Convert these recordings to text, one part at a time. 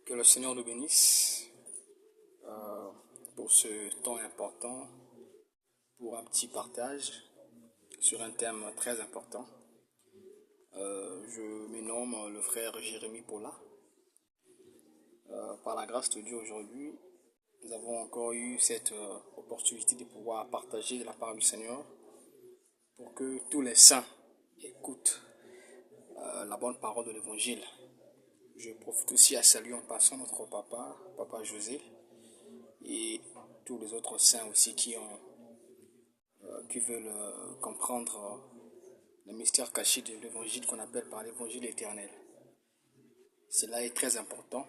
Que le Seigneur nous bénisse pour ce temps important, pour un petit partage sur un thème très important. Je me nomme le frère Jérémie Paula. Par la grâce de Dieu aujourd'hui, nous avons encore eu cette opportunité de pouvoir partager de la part du Seigneur pour que tous les saints écoutent la bonne parole de l'Évangile. Je profite aussi à saluer en passant notre papa José, et tous les autres saints aussi qui veulent comprendre le mystère caché de l'évangile qu'on appelle par l'évangile éternel. Cela est très important.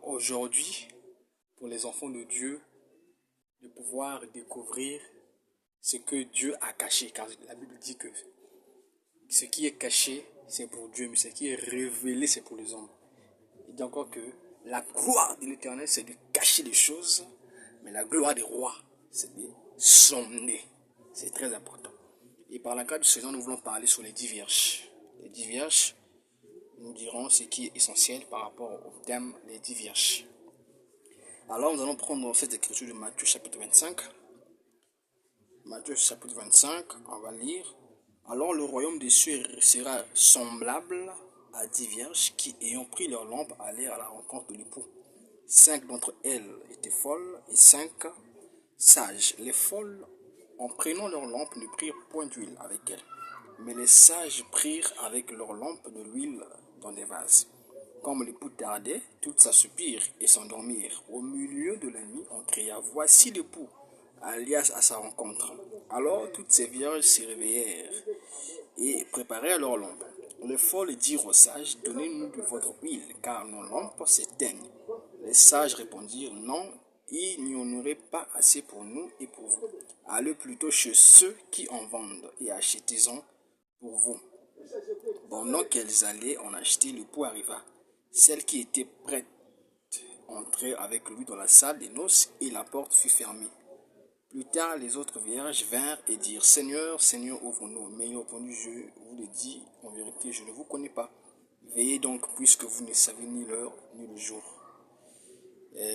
Aujourd'hui, pour les enfants de Dieu, de pouvoir découvrir ce que Dieu a caché, car la Bible dit que ce qui est caché, c'est pour Dieu, mais ce qui est révélé, c'est pour les hommes. Il dit encore que la gloire de l'éternel, c'est de cacher les choses, mais la gloire des rois, c'est de sommer. C'est très important. Et par la grâce du Seigneur, nous voulons parler sur les 10 vierges. Les 10 vierges, nous dirons ce qui est essentiel par rapport au thème des 10 vierges. Alors, nous allons prendre cette écriture de Matthieu chapitre 25. Matthieu chapitre 25, on va lire. Alors, le royaume des cieux sera semblable à 10 vierges qui, ayant pris leur lampe, allèrent à la rencontre de l'époux. 5 d'entre elles étaient folles et 5 sages. Les folles, en prenant leur lampe, ne prirent point d'huile avec elles. Mais les sages prirent avec leur lampe de l'huile dans des vases. Comme l'époux tardait, toutes s'assoupirent et s'endormirent. Au milieu de la nuit, on cria, voici l'époux, alias à sa rencontre. Alors toutes ces vierges se réveillèrent et préparèrent leur lampe. Les folles dirent aux sages, donnez-nous de votre huile, car nos lampes s'éteignent. Les sages répondirent, non, il n'y en aurait pas assez pour nous et pour vous. Allez plutôt chez ceux qui en vendent et achetez-en pour vous. Pendant qu'elles allaient en acheter, l'époux arriva. Celle qui était prête entrait avec lui dans la salle des noces et la porte fut fermée. Plus tard, les autres vierges vinrent et dirent, Seigneur, Seigneur, ouvre-nous. Mais il répondit, je vous le dis, en vérité, je ne vous connais pas. Veillez donc, puisque vous ne savez ni l'heure ni le jour.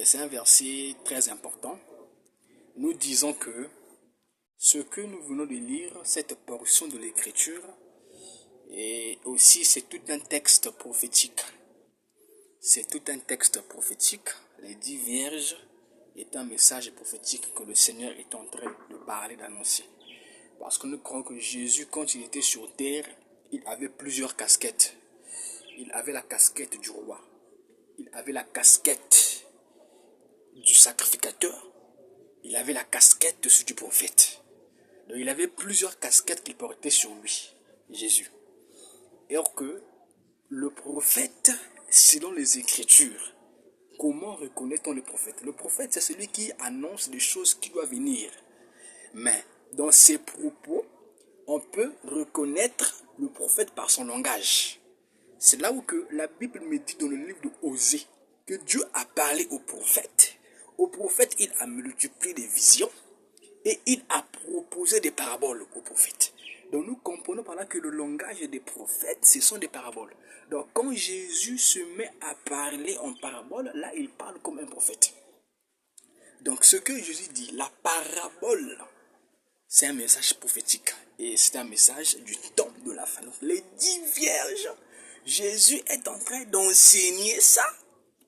C'est un verset très important. Nous disons que ce que nous venons de lire, cette portion de l'écriture, et aussi c'est tout un texte prophétique. C'est tout un texte prophétique. Les 10 vierges est un message prophétique que le Seigneur est en train de parler, d'annoncer. Parce que nous croyons que Jésus, quand il était sur terre, il avait plusieurs casquettes. Il avait la casquette du roi. Il avait la casquette du sacrificateur. Il avait la casquette du prophète. Donc il avait plusieurs casquettes qu'il portait sur lui, Jésus. Et or que le prophète, selon les Écritures, comment reconnaît-on le prophète? Le prophète, c'est celui qui annonce des choses qui doivent venir. Mais dans ses propos, on peut reconnaître le prophète par son langage. C'est là où que la Bible me dit dans le livre de Osée que Dieu a parlé au prophète. Au prophète, il a multiplié des visions et il a proposé des paraboles au prophète. Donc nous comprenons par là que le langage des prophètes, ce sont des paraboles. Donc quand Jésus se met à parler en parabole, là il parle comme un prophète. Donc ce que Jésus dit, la parabole, c'est un message prophétique. Et c'est un message du temps de la fin. Donc les 10 vierges, Jésus est en train d'enseigner ça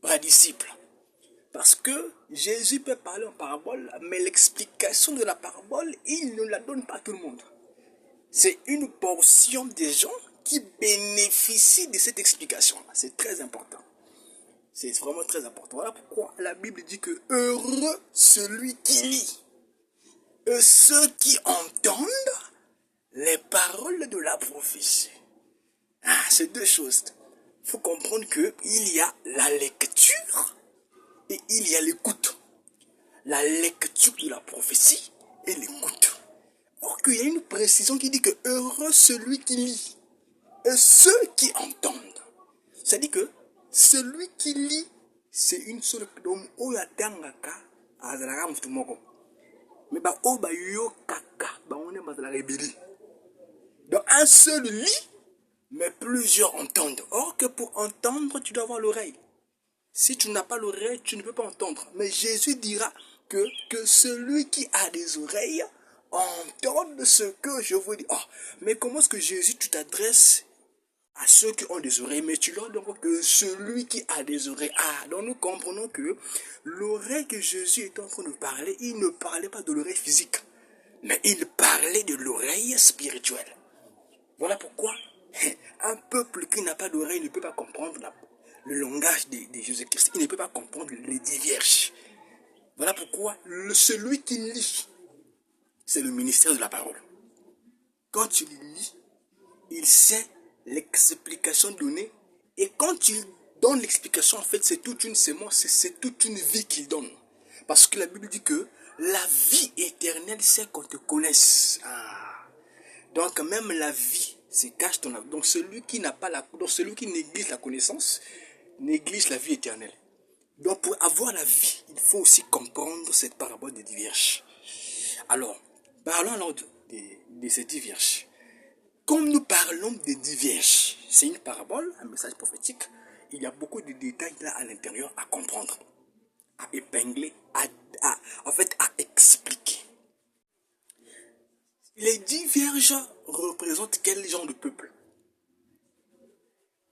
aux disciples. Parce que Jésus peut parler en parabole, mais l'explication de la parabole, il ne la donne pas à tout le monde. C'est une portion des gens qui bénéficient de cette explication-là. C'est très important. C'est vraiment très important. Voilà pourquoi la Bible dit que heureux celui qui lit et ceux qui entendent les paroles de la prophétie. C'est deux choses. Il faut comprendre qu'il y a la lecture et il y a l'écoute. La lecture de la prophétie et l'écoute. Or qu'il y a une précision qui dit que heureux celui qui lit et ceux qui entendent. C'est-à-dire que celui qui lit, c'est une seule personne. Mais donc un seul lit, mais plusieurs entendent. Or que pour entendre, tu dois avoir l'oreille. Si tu n'as pas l'oreille, tu ne peux pas entendre. Mais Jésus dira que celui qui a des oreilles entende ce que je vous dis. Oh, mais comment est-ce que Jésus, tu t'adresses à ceux qui ont des oreilles, mais tu leur dis que celui qui a des oreilles. Ah, donc nous comprenons que l'oreille que Jésus est en train de parler, il ne parlait pas de l'oreille physique, mais il parlait de l'oreille spirituelle. Voilà pourquoi un peuple qui n'a pas d'oreille ne peut pas comprendre le langage de Jésus-Christ. Il ne peut pas comprendre les dix vierges. Voilà pourquoi celui qui lit, c'est le ministère de la parole. Quand tu lis, il sait l'explication donnée. Et quand tu donnes l'explication, en fait, c'est toute une sémence, c'est toute une vie qu'il donne. Parce que la Bible dit que la vie éternelle, c'est qu'on te connaisse. Ah. Donc, même la vie se cache dans la vie. Donc, celui qui n'a pas donc, celui qui néglige la connaissance, néglige la vie éternelle. Donc, pour avoir la vie, il faut aussi comprendre cette parabole des dix vierges. Alors, parlons alors de ces dix vierges. Comme nous parlons des dix vierges, c'est une parabole, un message prophétique, il y a beaucoup de détails là à l'intérieur à comprendre, à épingler, en fait à expliquer. Les dix vierges représentent quel genre de peuple?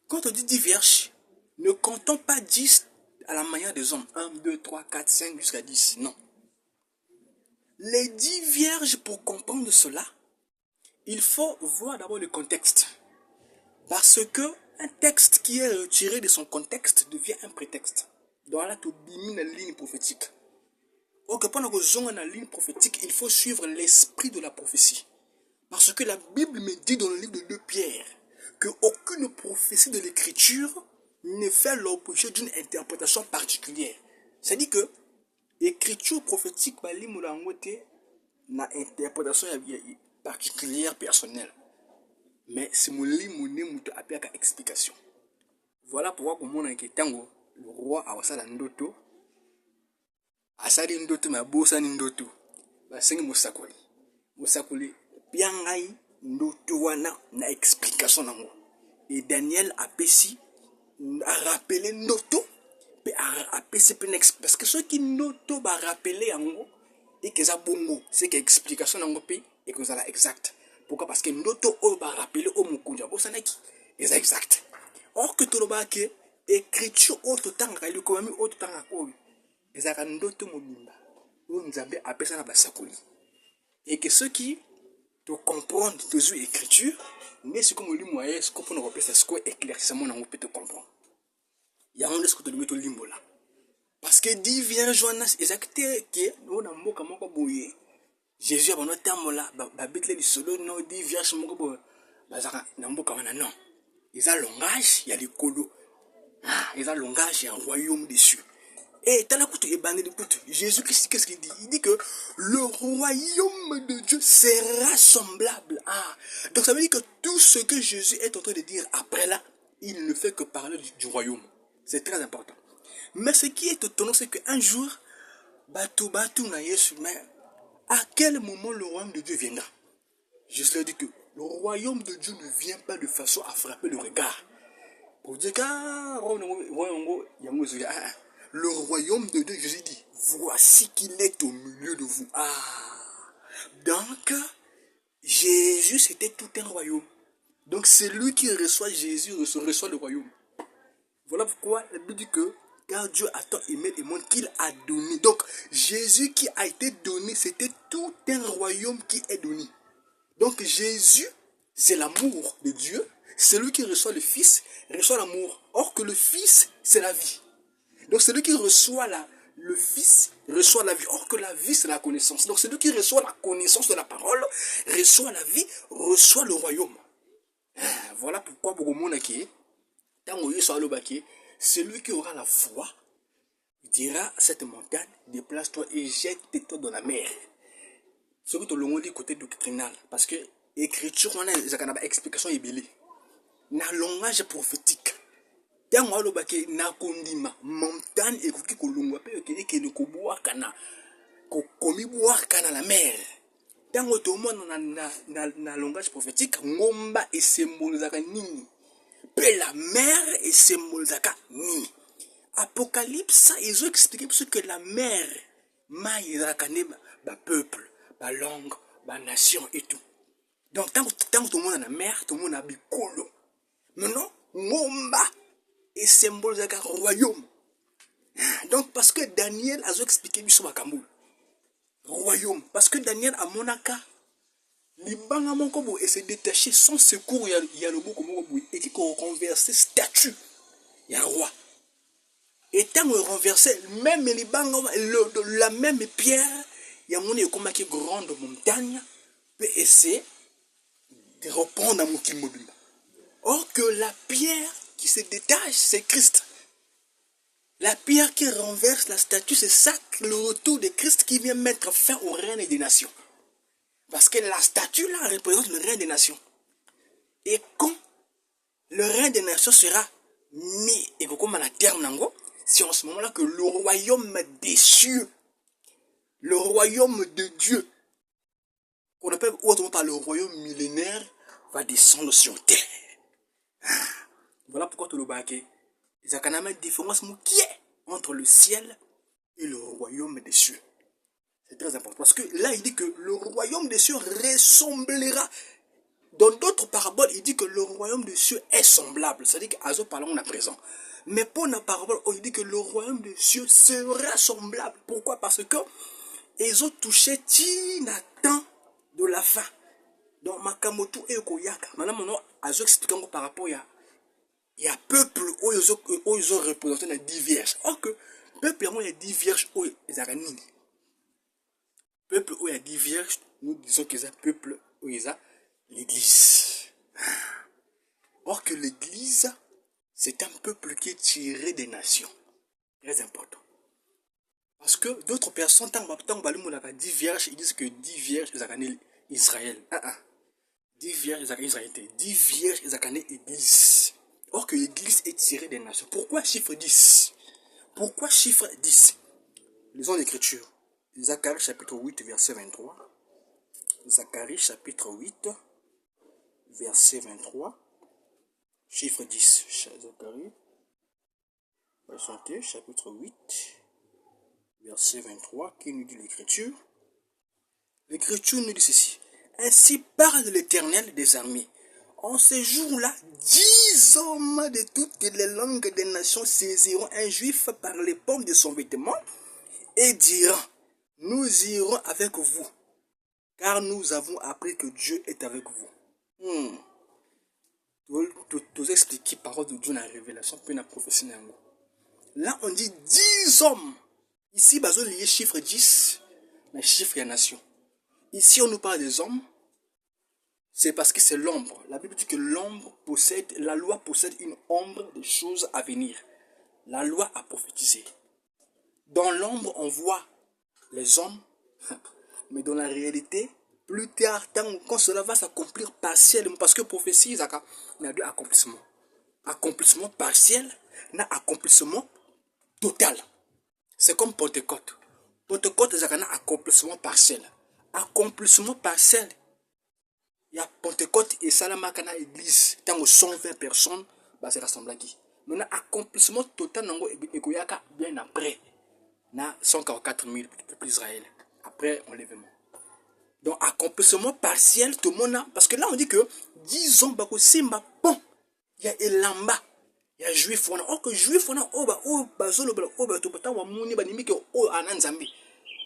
Quand on dit dix vierges, ne comptons pas 10 à la manière des hommes, 1, 2, 3, 4, 5 jusqu'à 10, non. Les dix vierges, pour comprendre cela, il faut voir d'abord le contexte. Parce que un texte qui est retiré de son contexte devient un prétexte. Donc là, tu bimis la ligne prophétique. Donc pendant que j'en ai la ligne prophétique, il faut suivre l'esprit de la prophétie. Parce que la Bible me dit dans le livre de 2 Pierre qu'aucune prophétie de l'écriture ne fait l'objet d'une interprétation particulière. C'est-à-dire que l'écriture prophétique, n'a interprétation particulière personnelle. Mais c'est mon livre, mon explication. Voilà pourquoi comme on tango le roi a wasala ndoto asali ndoto ma bosa ni ndoto basengi musakoli piangai ndoto wana na explication nango. Et Daniel a pesi a rappelé ndoto pe a pesi pe parce que ceux qui ndoto ba rappeler yango et que ça bongo c'est que explication nango pe et que ça la exact. Pourquoi? Parce que ndoto o ba rappeler o mukunja bosa naki est exact. Or que tout le monde qui écriture autre temps il y a autre temps les arandoto mobimba où nous avons appelé ça la basakoli et que ceux qui te comprennent tes écritures mais ce que moi lui moyen ce que pour nous rappeler c'est ce que éclaircissement on peut te comprendre il y a un ce que tu mettre limbo là parce que dit vient Jonas exacté que nous na mboka moko boye Jésus a bon terme là ba bitle du solo no dit vient moko boye bazaka na mboka wana non ils ont langage il y a les colos. Ils ont le langage et un royaume dessus. Et Jésus-Christ, qu'est-ce qu'il dit? Il dit que le royaume de Dieu sera semblable. Donc ça veut dire que tout ce que Jésus est en train de dire après là, il ne fait que parler du royaume. C'est très important. Mais ce qui est étonnant, c'est qu'un jour, mais à quel moment le royaume de Dieu viendra? Jésus a dit que le royaume de Dieu ne vient pas de façon à frapper le regard. Pour dire que le royaume de Dieu, Jésus dit, voici qu'il est au milieu de vous. Donc, Jésus, c'était tout un royaume. Donc, c'est lui qui reçoit Jésus, reçoit le royaume. Voilà pourquoi la Bible dit que, car Dieu a tant aimé le monde qu'il a donné. Donc, Jésus qui a été donné, c'était tout un royaume qui est donné. Donc, Jésus, c'est l'amour de Dieu. Celui qui reçoit le Fils reçoit l'amour. Or que le Fils, c'est la vie. Donc celui qui reçoit le Fils reçoit la vie. Or que la vie, c'est la connaissance. Donc celui qui reçoit la connaissance de la parole reçoit la vie, reçoit le royaume. Voilà pourquoi celui qui aura la foi dira à cette montagne, déplace-toi et jette-toi dans la mer. Ce que tu as dit côté doctrinal. Parce que l'écriture, on a une explication ébélée. Na langage prophétique. Tango alobaki na kondima montagne ekoki kolongwa pe ekende kobuaka na komi buaka na la mer. Tango tomona na langage prophétique ngomba esembolizaka nini? Pe la mer et symbolisaka nini. Apocalypse, ils ont expliqué ce que la mer, peuple, langue, nation et tout. Donc, tant que tout le monde a la mer, tout le monde a bicolo. Maintenant, Momba et symbolisaka royaume. Donc, parce que Daniel a expliqué sur Makamboul. Royaume. Parce que Daniel a monaka. Libanga Monkobo et se détacher sans secours, il y a le mot comme et qui renverser statue. Il y a un roi. Et tant qu'on renversait, même les bangs, la même pierre, il y a mon comme qui grande montagne, peut essayer de reprendre à mon Kimobimba. Or que la pierre qui se détache, c'est Christ. La pierre qui renverse la statue, c'est ça, le retour de Christ qui vient mettre fin au règne des nations. Parce que la statue là représente le règne des nations. Et quand le règne des nations sera mis, et comme à la terre nango, c'est en ce moment-là que le royaume des cieux, le royaume de Dieu, qu'on appelle autrement par le royaume millénaire, va descendre sur terre. Voilà pourquoi tout le baquet, il y a une différence entre le ciel et le royaume des cieux. C'est très important. Parce que là, il dit que le royaume des cieux ressemblera. Dans d'autres paraboles, il dit que le royaume des cieux est semblable. C'est-à-dire qu'Azo parlons à présent. Mais pour la parabole, il dit que le royaume des cieux sera semblable. Pourquoi? Parce que ils ont touché Tinatan de la fin. Donc, Makamotu et Koyaka. Maintenant, Azo explique par rapport à il y a peuple où ils ont représenté les 10 vierges. Or que peuple, il y a 10 vierges où ils ont nini. Peuple où il y a 10 vierges, nous disons qu'ils ont peuple où il y a l'église. Or que l'église, c'est un peuple qui est tiré des nations. Très important. Parce que d'autres personnes, tant que 10 vierges, ils disent que 10 vierges, ils ont gagné Israël. 10 vierges, ils ont gagné Israël. 10 vierges, ils ont gagné l'église. Or que l'église est tirée des nations. Pourquoi chiffre 10? Pourquoi chiffre 10? Lisons l'écriture. Zacharie chapitre 8, verset 23. Zacharie chapitre 8, verset 23. Chiffre 10. Zacharie, chapitre 8, verset 23. Qui nous dit l'écriture? L'écriture nous dit ceci. Ainsi parle l'Éternel des armées. En ce jour-là, 10 hommes de toutes les langues des nations saisiront un juif par les pommes de son vêtement et diront, nous irons avec vous, car nous avons appris que Dieu est avec vous. Tout expliquer parole de Dieu dans la révélation, puis dans la prophétie. Là, on dit 10 hommes. Ici, on a lié chiffre 10, mais chiffre et nation. Ici, on nous parle des hommes. C'est parce que c'est l'ombre. La Bible dit que l'ombre possède, la loi possède une ombre des choses à venir. La loi a prophétisé. Dans l'ombre, on voit les hommes, mais dans la réalité, plus tard, quand cela va s'accomplir partiellement, parce que prophétie, il y a deux accomplissements. Accomplissement partiel, et accomplissement total. C'est comme Pentecôte. Pentecôte, il y a un accomplissement partiel. Accomplissement partiel. Il y a Pentecôte et Salamakana église. Tant que 120 personnes, c'est rassemblé qui. Maintenant, accomplissement total, bien après. 144 000 peuple Israël. Après enlèvement. Donc, accomplissement partiel, tout le monde a. Parce que là, on dit que 10 ans, Simba, bon, il y a Elamba, il y a Juif, or que Juif,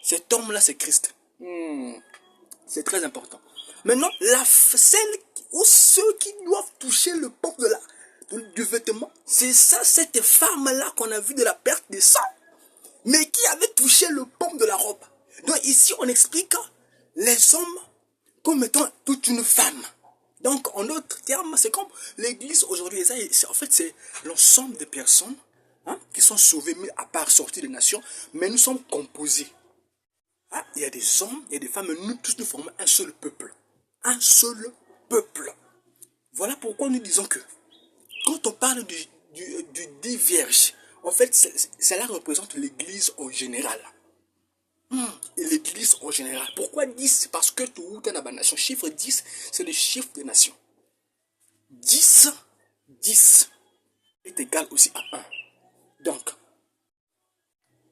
cet homme-là, c'est Christ. C'est très important. Maintenant, celle ou ceux qui doivent toucher le peuple du vêtement, c'est ça, cette femme-là qu'on a vu de la perte de sang, mais qui avait touché le pomme de la robe. Donc ici, on explique les hommes comme étant toute une femme. Donc, en d'autres termes, c'est comme l'église aujourd'hui. En fait, c'est l'ensemble des personnes qui sont sauvées, mais à part sortir des nations, mais nous sommes composés. Il y a des hommes, il y a des femmes, mais nous tous nous formons un seul peuple. Un seul peuple. Voilà pourquoi nous disons que quand on parle du 10 vierges, en fait, cela représente l'église en général. L'église en général. Pourquoi 10? Parce que tout est dans la nation. Chiffre 10, c'est le chiffre des nations. 10 10 est égal aussi à 1. Donc,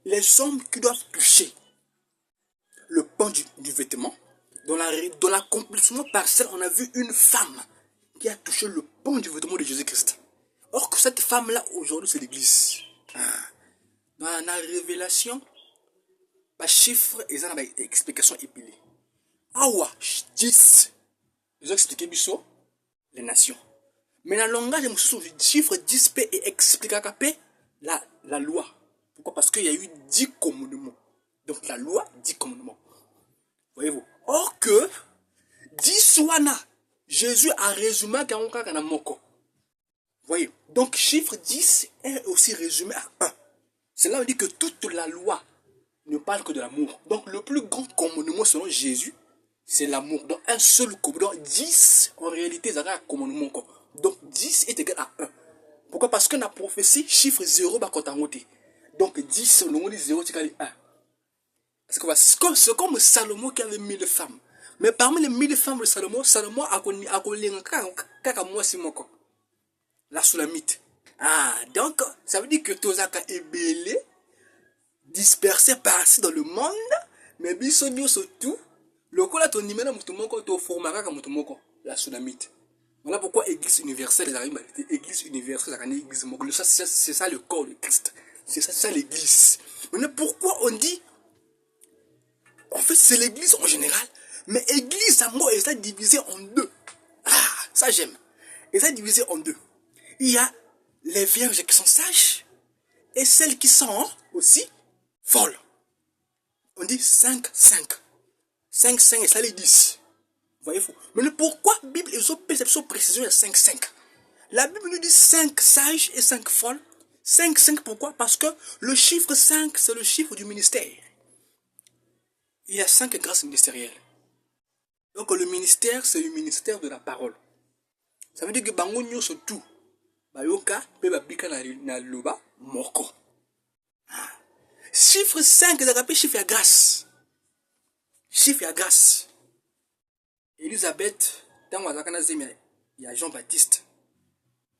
les hommes qui doivent toucher le pan du vêtement, dans l'accomplissement partiel, on a vu une femme qui a touché le pan du vêtement de Jésus-Christ. Or que cette femme-là, aujourd'hui, c'est l'Église. Dans la révélation, par chiffre, ils ont une explication épilée. Awa, 10. Ils ont expliqué les nations. Mais dans le langage, le chiffre 10 peut expliquer la loi. Pourquoi? Parce qu'il y a eu 10 commandements. Donc la loi, 10 commandements. Voyez-vous? Or que 10 wana, Jésus a résumé à moko. Voyez? Donc chiffre 10 est aussi résumé à 1. C'est là où on dit que toute la loi ne parle que de l'amour. Donc le plus grand commandement selon Jésus, c'est l'amour. Donc un seul commandement. 10, en réalité, c'est un commandement. Donc 10 est égal à 1. Pourquoi? Parce que dans la prophétie, chiffre 0 va compter. Donc 10, on dit 0, c'est égal à 1. C'est comme Salomon qui avait 1000 femmes. Mais parmi les 1000 femmes de Salomon a connu la Sulamite. Donc ça veut dire que Tozaka est belé, dispersé par-ci dans le monde, mais bisogno surtout, le coup là ton numéro mutumoko to formaka ka mutumoko la Sulamite. Voilà pourquoi Église universelle Église universelle Église moko. C'est ça le corps de Christ. C'est ça l'Église. Maintenant pourquoi on dit en fait c'est l'Église en général, mais Église à moi est divisée en deux. Ça j'aime. Et ça divisé en deux. Il y a les vierges qui sont sages et celles qui sont aussi folles. On dit 5, 5. 5, 5 et ça les 10. Voyez-vous? Mais pourquoi la Bible est so précision de 5, 5? La Bible nous dit 5 sages et 5 folles. 5, 5 pourquoi? Parce que le chiffre 5 c'est le chiffre du ministère. Il y a 5 grâces ministérielles. Donc le ministère c'est le ministère de la parole. Ça veut dire que bango nyoso tout. Bayoka pe babika na loba moko. Chiffre 5 c'est appelé chiffre à grâce. Chiffre à grâce. Élisabeth, dans il y a Jean-Baptiste.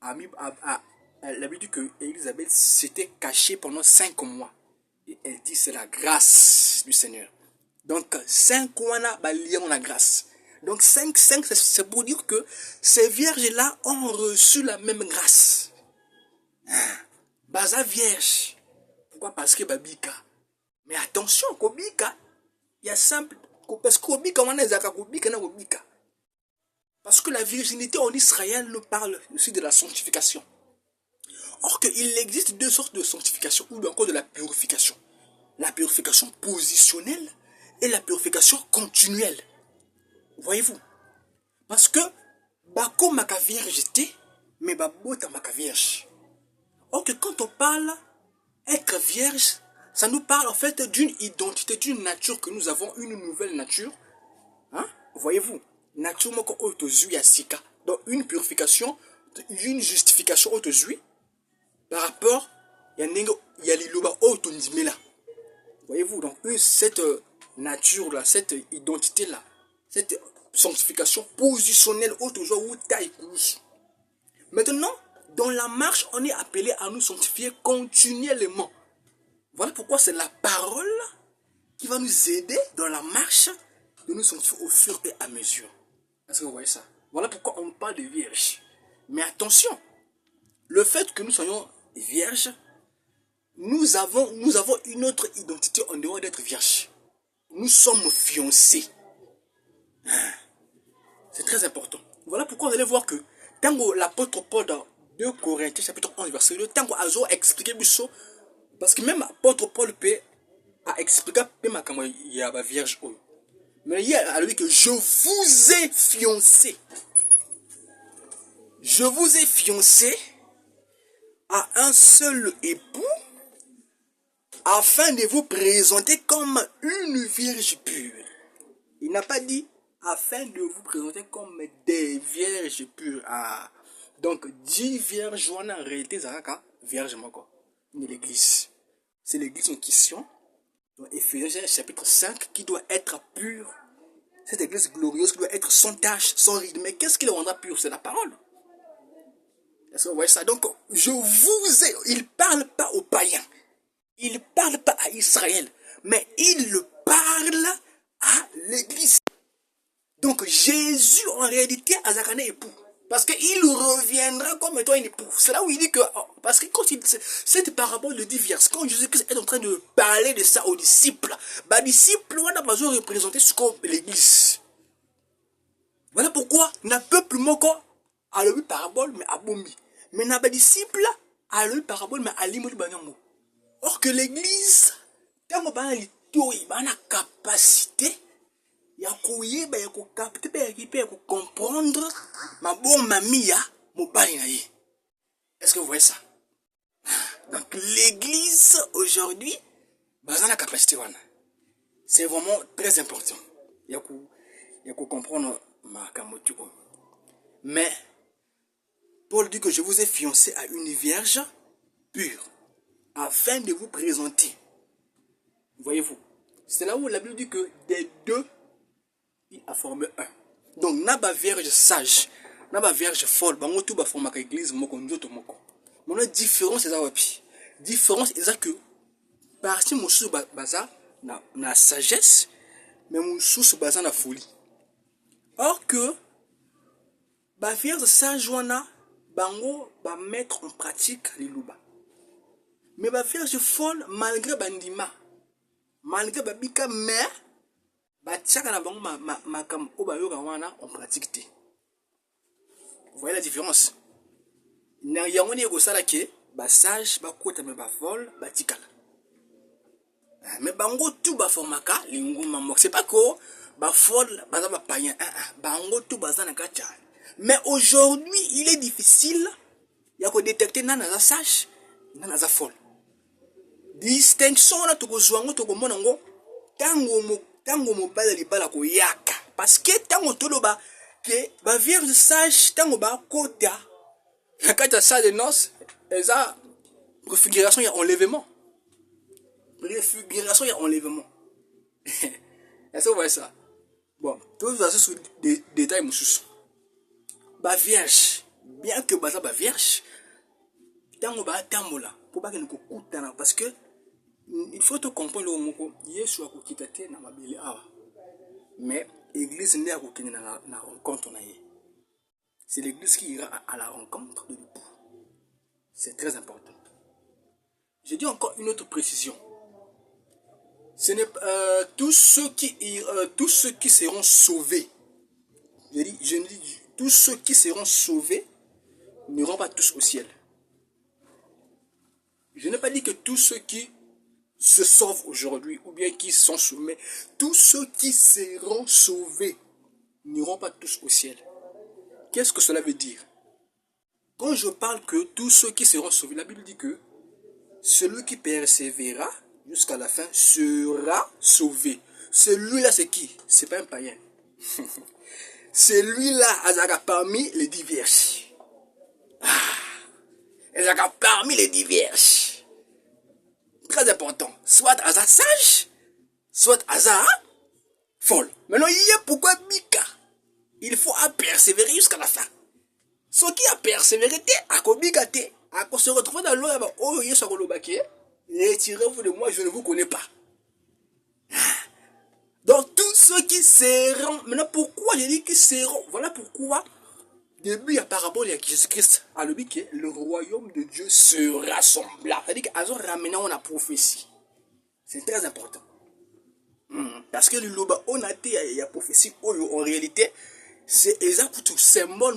La Bible dit que Élisabeth s'était cachée pendant 5 mois. Et elle dit c'est la grâce du Seigneur. Donc 5 mois là, liant la grâce. Donc 5, 5 c'est pour dire que ces vierges-là ont reçu la même grâce. Baza vierge. Pourquoi? Parce que babika. Mais attention, kobika, il y a simple. Parce que parce que la virginité en Israël nous parle aussi de la sanctification. Or qu'il existe deux sortes de sanctification ou encore de la purification. La purification positionnelle et la purification continuelle. Voyez-vous? Parce que bako maka viergeté, mais babota maka vierge. Or que quand on parle être vierge, ça nous parle en fait d'une identité, d'une nature que nous avons, une nouvelle nature. Voyez-vous? Nature moko autozui asika. Donc une purification, une justification autozui par rapport il y a l'iloba autondimela. Voyez-vous? Donc cette nature là, cette identité là, cette sanctification positionnelle autozui ou taille. Maintenant, dans la marche, on est appelé à nous sanctifier continuellement. Voilà pourquoi c'est la parole qui va nous aider dans la marche de nous sanctifier au fur et à mesure. Est-ce que vous voyez ça? Voilà pourquoi on parle de vierge. Mais attention, le fait que nous soyons vierges, nous avons une autre identité en dehors d'être vierges. Nous sommes fiancés. C'est très important. Voilà pourquoi vous allez voir que tant l'apôtre Paul dans 2 Corinthiens chapitre 11 verset 2, tant qu'on a expliqué ça, parce que même l'apôtre Paul a expliqué même comment il y a la vierge. Mais il y a lui que je vous ai fiancé. Je vous ai fiancé à un seul époux afin de vous présenter comme une vierge pure. Il n'a pas dit afin de vous présenter comme des vierges pures. Donc 10 vierges en réalité c'est vierge moko. L'église. C'est l'église en question. Dans Éphésiens chapitre 5 qui doit être pure. Cette église glorieuse qui doit être sans tache, sans ride. Mais qu'est-ce qui le rendra pur? C'est la parole. Est-ce que vous voyez ça? Donc, il ne parle pas aux païens. Il ne parle pas à Israël. Mais il le parle à l'église. Donc, Jésus, en réalité, a un époux. Parce qu'il reviendra comme étant un époux. C'est là où il dit que... Parce que quand cette parabole de diverses, quand Jésus-Christ est en train de parler de ça aux disciples, les disciples, on a besoin de représenter ce qu'est l'église. Voilà pourquoi n'a peuple moko a le parabole mais a bombi. Mais n'a pas disciple a le parabole mais a limoli banyango. Or que l'église, tant qu'on a la capacité, il y a capter, il y a comprendre ma bonne mamie mon bali. Est-ce que vous voyez ça? Donc l'église aujourd'hui, la capacité c'est vraiment très important. Il y a comprendre ma kamotuko. Mais Paul dit que je vous ai fiancé à une vierge pure afin de vous présenter. Voyez-vous, c'est là où la Bible dit que des deux, il a formé un. Donc, n'a vierge sage, n'a vierge folle, bango tout ba forma ka église moko nzoto moko. Mon différence c'est ça wapi. Différence c'est ça que partie mon sous baza na sagesse, mais mon sous baza na folie. Or que ba vierge sage wana bango ba mettre en pratique les louba. Mais ba vierge folle malgré bandima, malgré babika mais ba tchaka na bango makam obayoka wana en pratique. Vous voyez la différence? Na yango ni ko sala ke ba sage ba kota me ba folle ba tikala. Mais bango tout ba formaka linguma mok. C'est pas que ba folle ba ba païen. Bango tout baza na kacha. Mais aujourd'hui, il est difficile ya ko détecter nana za sage, nana za folle. Distinction na to ko zwango to ko mona ngo tango mo bala libala ko yaka. Parce que tango to loba que ba vierge sage tango ba kota la carte de noces, eza préfiguration et enlèvement. Préfiguration et enlèvement. Est-ce que vous voyez ça? Bon, tout ça sur des détails moussous. Ba vierge, bien que baza ba vierge, tango ba tambola, pour pas que nous coûtons parce que il faut te comprendre le mot Yesu a kokitate na mabele awa. Mais l'église n'est pas na rencontre na ye. C'est l'église qui ira à la rencontre de l'époux. C'est très important. Je dis encore une autre précision. Ce n'est pas tous ceux qui seront sauvés. Je dis tous ceux qui seront sauvés n'iront pas tous au ciel. Je n'ai pas dit que tous ceux qui se sauvent aujourd'hui ou bien qui sont sauvés, mais tous ceux qui seront sauvés n'iront pas tous au ciel. Qu'est-ce que cela veut dire? Quand je parle que tous ceux qui seront sauvés, la Bible dit que celui qui persévérera jusqu'à la fin sera sauvé. Celui-là, c'est qui? C'est pas un païen. Celui-là, Azaka parmi les diverses. Azaka parmi les diverses. Très important. Soit Azaka sage, soit Azaka folle. Maintenant, il y a pourquoi Mika. Il faut persévérer jusqu'à la fin. Ce qui a persévéré, à se retrouver dans l'eau, retirez-vous de moi, je ne vous connais pas. Donc, tous ceux qui seront, maintenant, pourquoi je dis qu'ils seront? Voilà pourquoi, début, il y a parabole avec Jésus-Christ, à le royaume de Dieu sera semblable. C'est-à-dire qu'ils ont ramené la prophétie. C'est très important. Parce que le loba, on a dit, il y a prophétie, en réalité, c'est exactement symbole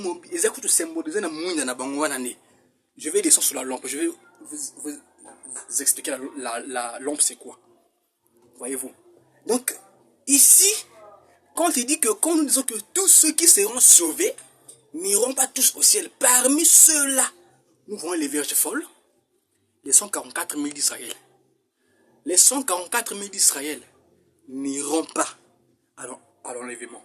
symboliser na mouina na bangwana ne. Je vais descendre sur la lampe, je vais vous expliquer la lampe c'est quoi. Voyez-vous. Donc ici quand il dit que quand nous disons que tous ceux qui seront sauvés n'iront pas tous au ciel, parmi ceux-là nous voyons les vierges folles, les 144 000 d'Israël. Les 144 000 d'Israël n'iront pas à l'enlèvement.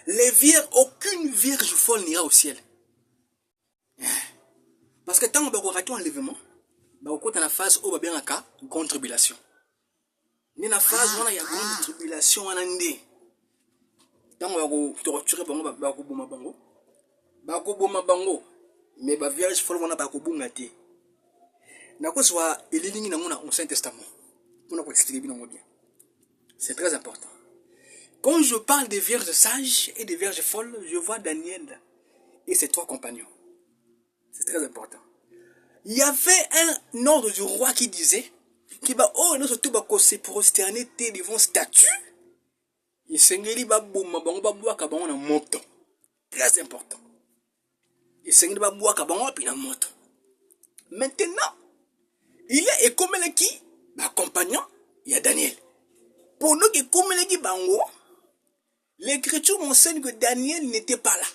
Les vierges, aucune vierge folle n'ira au ciel. Parce que tant qu'on va rater l'enlèvement, on va la phase où on va bien en grande tribulation. Mais la phase où il y a grande tribulation, on a une tant on va torturer bango, bango, Mais ba vierge folle wana ba kobunga te. Na ko soit elilingi na ngona Ancien Testament. Pour nous expliquer bien bien. C'est très important. Quand je parle des vierges sages et des vierges folles, je vois Daniel et ses 3 compagnons. C'est très important. Il y avait un ordre du roi qui disait qui va oh nous surtout ba se prosterner devant statue. Et sengeli ba boma bango ba bwaka bango na moto. Très important. Et sengeli ba bwaka bango pi na moto. Maintenant, il y a Ekomeleki, ma compagnon, il y a Daniel. Pour nous, Ekomeleki bango, l'écriture m'enseigne que Daniel n'était pas là.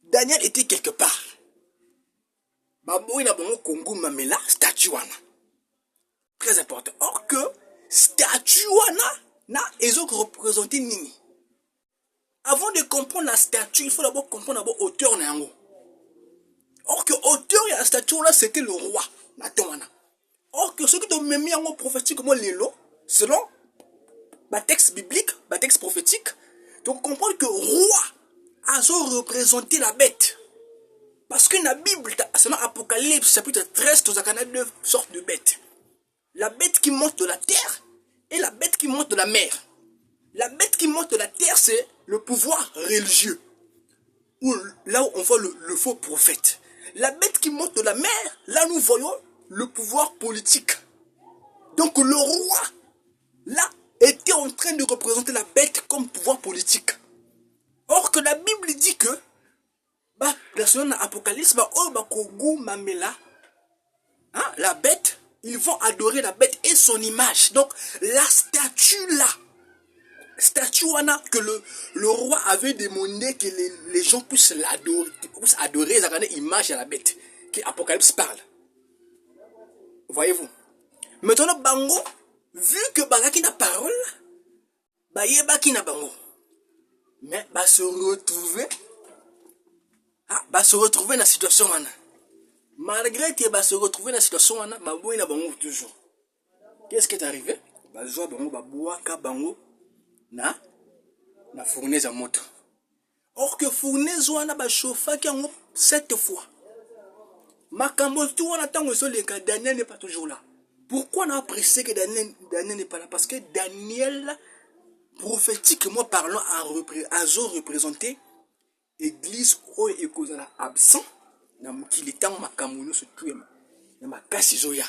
Daniel était quelque part. Babo il a bango Kongo Mamela, statue wana. Très important. Or que statue wana na ezok représenter nini. Avant de comprendre la statue, il faut d'abord comprendre d'abord auteur na yango. Or que auteur de la statue là c'était le roi na wana. Or que ceux qui ont mis en prophétique comme l'élo, selon le texte biblique, le texte prophétique, donc comprendre que roi a représenté la bête. Parce que la Bible, selon Apocalypse, chapitre 13, il y a 2 sortes de bêtes. La bête qui monte de la terre et la bête qui monte de la mer. La bête qui monte de la terre, c'est le pouvoir religieux. Là où on voit le faux prophète. La bête qui monte de la mer, là nous voyons le pouvoir politique. Donc le roi, là, était en train de représenter la bête comme pouvoir politique. Or que la Bible dit que, la semaine Apocalypse, la bête, ils vont adorer la bête et son image. Donc la statue là, que le roi avait demandé que les gens puissent l'adorer, puissent adorer l'image de la bête, que Apocalypse parle. Voyez-vous? Maintenant, bango, vu que Bagaki n'a parole, Bayebaki n'a bango. Mais se retrouver dans la situation. Malgré que se retrouver dans la situation, Baboui n'a bango toujours. Qu'est-ce qui est arrivé? Bazoa bango, Babouaka bango, na fournaise à moto. Or que fournaise wana chauffa qui en 7 fois. Makambo tout on attend que Daniel n'est pas toujours là. Pourquoi on a apprécié que Daniel n'est pas là? Parce que Daniel, prophétiquement parlant, a représenté l'église où il est absent. Dans le temps makambo surtout na makasi zoya.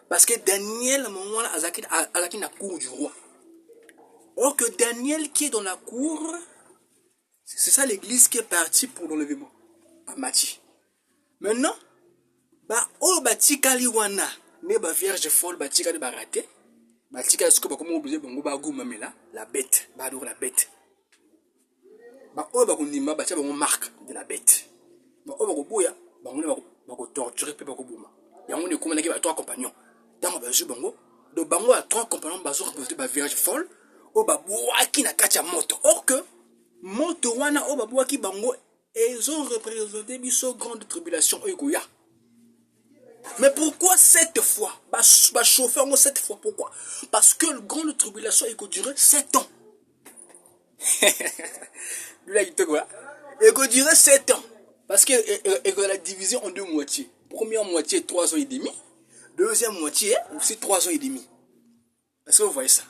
Parce que Daniel, à un moment là, a la cour du roi. Or que Daniel qui est dans la cour, c'est ça l'église qui est partie pour l'enlèvement. À Mati. Maintenant, batikali wana, ne ba vierge folle, batikali baraté, batikali ce que comme obligé bongo ba mamela, la bête, ba adore la bête. Bakundima batia bongo marque de la bête. Boya, bango torturer pe bakobuma. Yango ne komana ki ba 3 compagnons. Dans ba jeu bongo, do bango a 3 compagnons bazo représenter ba vierge folle. Babouaki na katia moto. Or que moto wana babouaki bango ils ont représenté biso grande tribulation oikoya. Mais pourquoi 7 fois? Chauffer 7 fois, pourquoi? Parce que la grande tribulation il durer 7 ans. Il peut durer 7 ans. Parce que la division en 2 moitiés. Première moitié 3 ans et demi. Deuxième moitié aussi 3 ans et demi. Est-ce que vous voyez ça?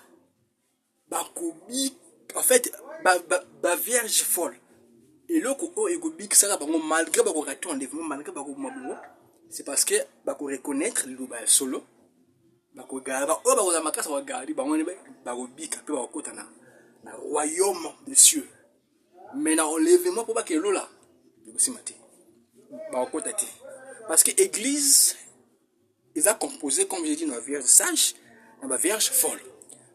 En fait, vierge folle. Et là, malgré enlèvement, malgré c'est parce que reconnaître le solo, royaume des cieux. Mais dans l'enlèvement, pour que l'eau là, parce que l'église, ils ont composé, comme j'ai dit, une vierge sage, une vierge folle.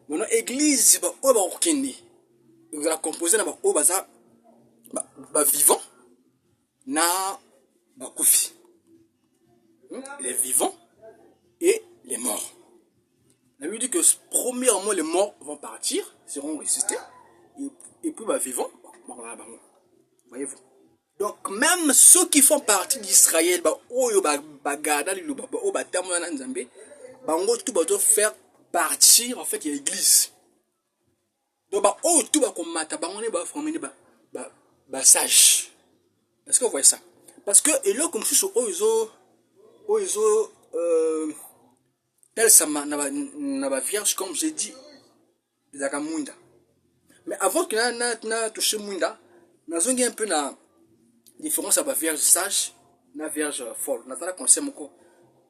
Maintenant, l'église, ils ont composé vivant, na koufi. Les vivants et les morts. La Bible dit que premièrement les morts vont partir, seront ressuscités, et puis les vivants, voyez-vous. Donc même ceux qui font partie d'Israël, tout faire partir en fait l'église. Donc tout va comme sage. Est-ce que vous voyez ça? Parce que eloko mosusu oyo tel sama na ba vierge comme j'ai dit ezaka mwinda. Mais avant que na touché mwinda, nazongi un peu na différence à ba vierge sage na vierge folle. Natala conseil moko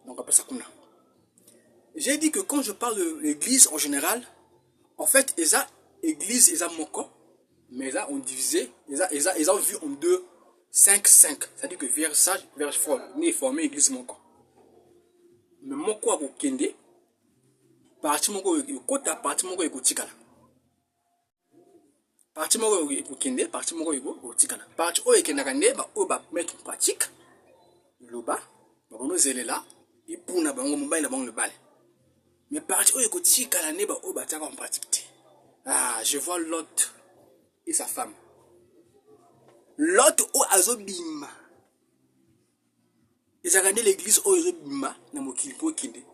donc après ça kuna. J'ai dit que quand je parle de l'église en général, en fait, eza église eza moko, mais là on divisé, eza vu en deux 5-5. C'est-à-dire que vierge sage, vierge folle, ni formé église moko. Mais moko a kokende, parti moko kota parti moko ekotikala. Parti moko ekokende, parti moko ekotikala. Parti oyo ekendaka nde ba oyo ba mettre en pratique loba, ba bono zelela, ipuna bango mobile na bango le bale. Mais parti oyo ekotikala nde ba oyo batiaka en pratique. Ah, je vois Lot et sa femme. Lot oyo azobima. Ezakande l'église oyo ezobima na mokili po kende.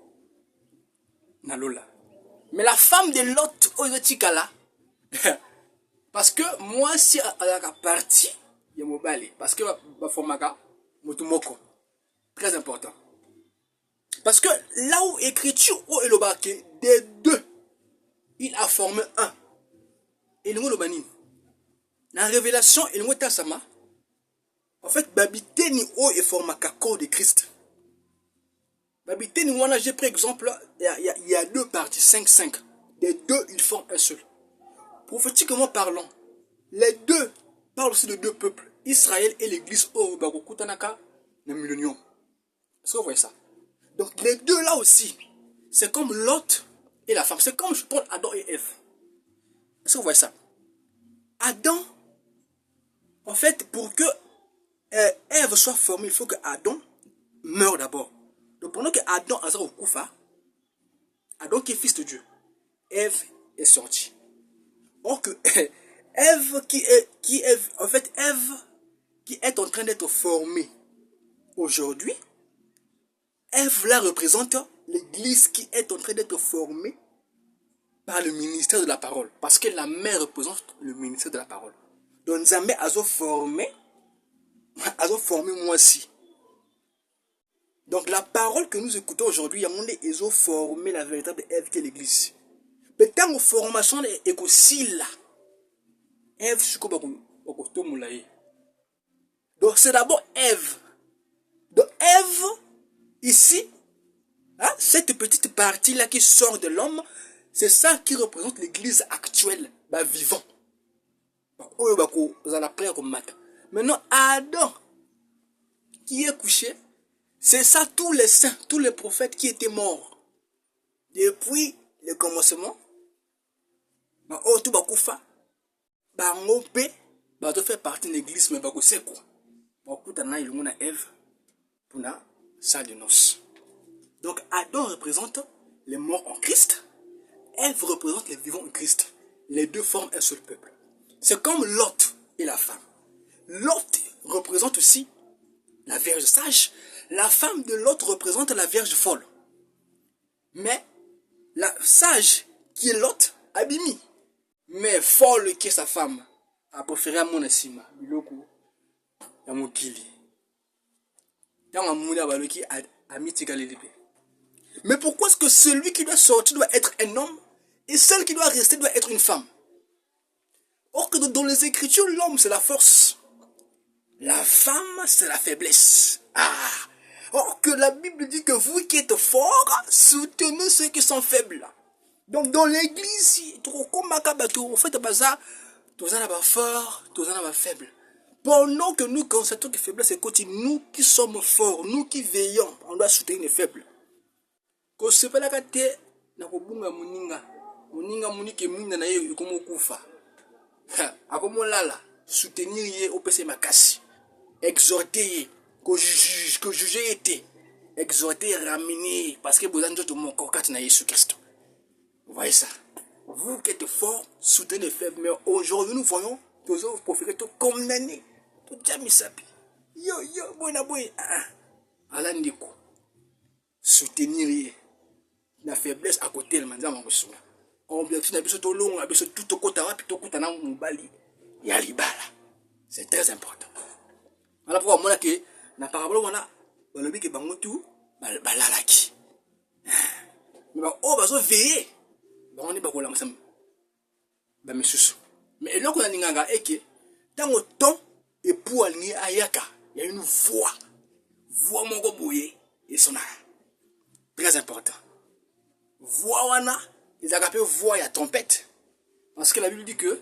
Na lola. Mais la femme de Lot oyo ezotikala parce que moi si alaka parti ya mobali parce que ba formaka motu moko. Très important. Parce que là où écriture où elobaki des deux il a formé un. Et le mot lobani. La révélation et le mot tasama. En fait, babiteni o et formaka corps de Christ. Babiteni wana j'ai pris exemple, il y a deux parties 5-5. Les deux ils forment un seul. Prophétiquement parlant, les deux parlent aussi de deux peuples, Israël et l'église au Barokutanaka na millénium. Est-ce que vous voyez ça? Donc les deux là aussi, c'est comme Lot et la femme. C'est comme je parle Adam et Ève. Est-ce que vous voyez ça? Adam, en fait, pour que Ève soit formée, il faut que Adam meure d'abord. Donc pendant que Adam a au Koufa, Adam qui est fils de Dieu, Ève est sortie. Or que Ève qui est en fait Ève qui est en train d'être formée aujourd'hui, Ève là représente l'église qui est en train d'être formée par le ministère de la parole. Parce que la mère représente le ministère de la parole. Donc Nzambe a formé moi aussi. Donc la parole que nous écoutons aujourd'hui, ils ont formé la véritable Ève qui est l'église. Mais tant que formation est aussi là, Ève, donc c'est d'abord Ève. Donc Ève, ici, hein, cette petite partie-là qui sort de l'homme, c'est ça qui représente l'église actuelle, bah, vivant. Maintenant, Adam, qui est couché, c'est ça tous les saints, tous les prophètes qui étaient morts. Depuis le commencement, bah, tout bakoufa, bah, ngopé, bah, tout fait partie de l'église, mais bah, c'est quoi? Bah, écoutez, il y a Ève, pour la salle de noces. Donc, Adam représente les morts en Christ, Ève représente les vivants en Christ. Les deux forment un seul peuple. C'est comme Lot et la femme. Lot représente aussi la vierge sage. La femme de Lot représente la vierge folle. Mais la sage qui est Lot, Abimi. Mais folle qui est sa femme, a préféré à mon estima. Biloko, ya mokili. Dans Mouna Baloki, a mitiga l'élépé. Mais pourquoi est-ce que celui qui doit sortir doit être un homme et celle qui doit rester doit être une femme? Or que dans les Écritures, l'homme c'est la force. La femme c'est la faiblesse. Ah! Or que la Bible dit que vous qui êtes forts, soutenez ceux qui sont faibles. Donc dans l'église, en fait, tous en avez fort, tous en avez faible. Pendant que nous constatons que faiblesse est côté, nous qui sommes forts, nous qui veillons, on doit soutenir les faibles. Quand ce n'est pas la carte, na kobunga muninga munike mwinda na yeye yuko mokufa. Akomo lala, soutenir yé au PC makasi. Exhorter que juger était. Exhorter, ramener parce que vous avez tout mon corps quand na Jésus Christ. Vous voyez ça? Vous qui êtes forts, soutenez les faibles, mais aujourd'hui nous voyons toujours profiter tout condamner. Tout jamais sapi. Yo, boy, Alandiko. Soutenir yé. La faiblesse à côté de manzama ngosuna. On bien tu n'as tout long, abiso tout kota wapi to kota na mubali ya libala. C'est très important. Voilà pourquoi moi que na parabole wana balobi ke bango tu balalaki mais o bazo veiller bango ni bakolamisa bamisusu mais eloko na ninganga eke tango temps epu alingi ayaka il y a une voix moko boye esonaka très important voix wana ezalaka mpe voix ya trompette parce que la Bible dit que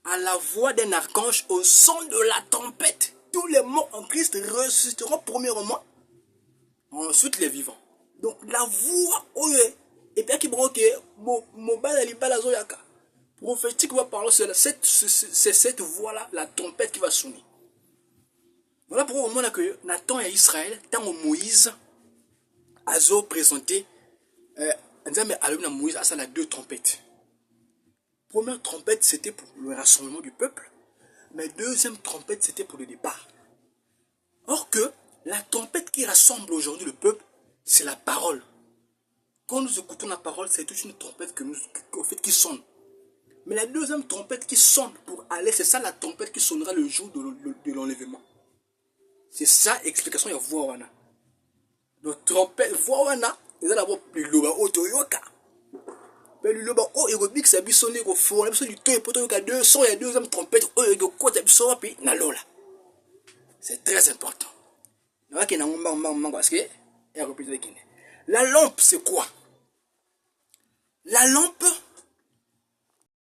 à la voix d'un archange, au son de la trompette, tous les morts en Christ ressusciteront premièrement, ensuite les vivants. Donc la voix, et bien qui prophétique va parler, c'est cette voix-là, la trompette qui va sonner. Voilà pourquoi au moment que Nathan et Israël, tant que Moïse a présenté, Moïse a deux trompettes. Première trompette, c'était pour le rassemblement du peuple. Mais deuxième trompette, c'était pour le départ. Or que la trompette qui rassemble aujourd'hui le peuple, c'est la parole. Quand nous écoutons la parole, c'est toute une trompette qui sonne. Mais la deuxième trompette qui sonne pour aller, c'est ça la trompette qui sonnera le jour de l'enlèvement. C'est ça l'explication de la voix wana. Donc trompette, voix wana, ils ont d'abord le loba otoyoka. Mais le loba o aérobique ça bisonné au fond la du temps et pourtant il y a deux sons et deuxième trompette o et quoi ça bisonné puis na lola. C'est très important. Parce que la lampe c'est quoi? La lampe